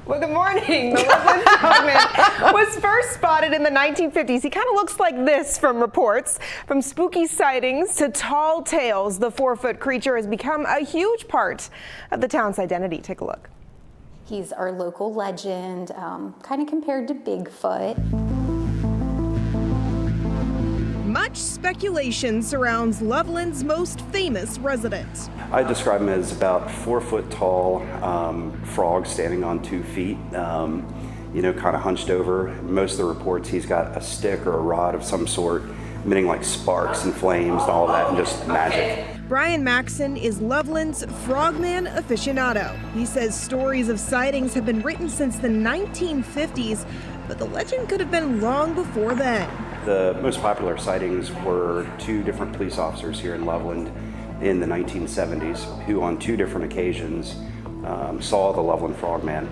Well, good morning. The Loveland Frogman was first spotted in the 1950s. He kind of looks like this from reports. From spooky sightings to tall tales, the 4-foot creature has become a huge part of the town's identity. Take a look. He's our local legend, kind of compared to Bigfoot. Much speculation surrounds Loveland's most famous resident. I describe him as about 4 foot tall frog standing on 2 feet, you know, kind of hunched over. Most of the reports he's got a stick or a rod of some sort, emitting like sparks and flames and all of that, and just magic. Brian Maxon is Loveland's Frogman aficionado. He says stories of sightings have been written since the 1950s, but the legend could have been long before then. The most popular sightings were 2 different police officers here in Loveland in the 1970s who on 2 different occasions saw the Loveland Frogman.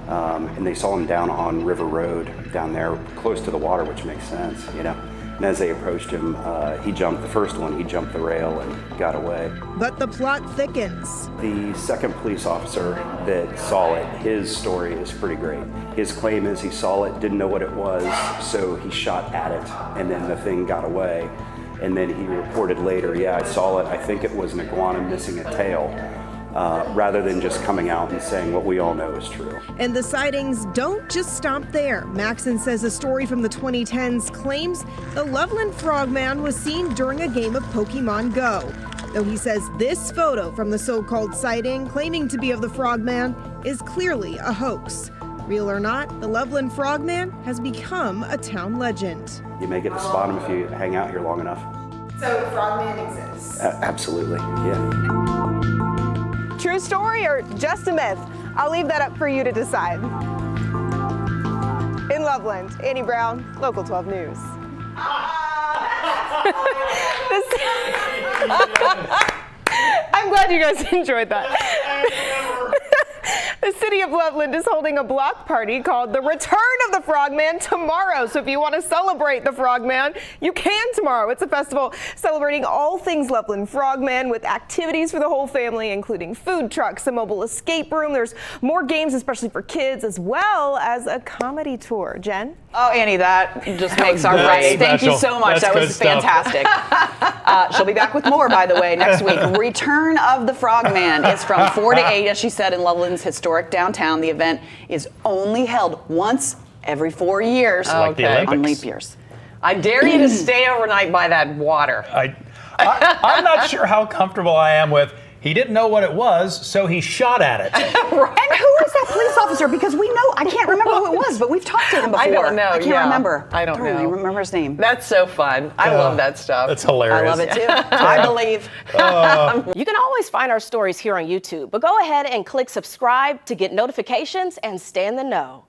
And they saw him down on River Road down there close to the water, which makes sense, you know. And as they approached him, he jumped the rail and got away. But the plot thickens. The second police officer that saw it, his story is pretty great. His claim is he saw it, didn't know what it was, so he shot at it, and then the thing got away. And then he reported later, yeah, I saw it, I think it was an iguana missing a tail, rather than just coming out and saying what we all know is true. And the sightings don't just stop there. Maxon says a story from the 2010s claims the Loveland Frogman was seen during a game of Pokemon Go. Though he says this photo from the so-called sighting, claiming to be of the Frogman, is clearly a hoax. Real or not, the Loveland Frogman has become a town legend. You may get to spot him if you hang out here long enough. So Frogman exists? Absolutely, yeah. True story or just a myth? I'll leave that up for you to decide. In Loveland, Annie Brown, Local 12 News. I'm glad you guys enjoyed that. The city of Loveland is holding a block party called The Return of the Frogman tomorrow. So if you want to celebrate the Frogman, you can tomorrow. It's a festival celebrating all things Loveland Frogman with activities for the whole family, including food trucks, a mobile escape room. There's more games, especially for kids, as well as a comedy tour. Jen? Oh, Annie, that just makes our day. Thank you so much. That was fantastic. She'll be back with more, by the way, next week. Return of the Frogman is from 4 to 8, as she said, in Loveland's historic downtown. The event is only held once every 4 years Like the Olympics. on leap years. I dare you to stay overnight by that water. I'm not sure how comfortable I am with he didn't know what it was, so he shot at it. Right. And who is that police officer? Because we know, I can't remember who it was, but we've talked to him before. I don't know. I can't remember. I don't know. You remember his name? That's so fun. I love that stuff. That's hilarious. I love it too. I believe. You can always find our stories here on YouTube, but go ahead and click subscribe to get notifications and stay in the know.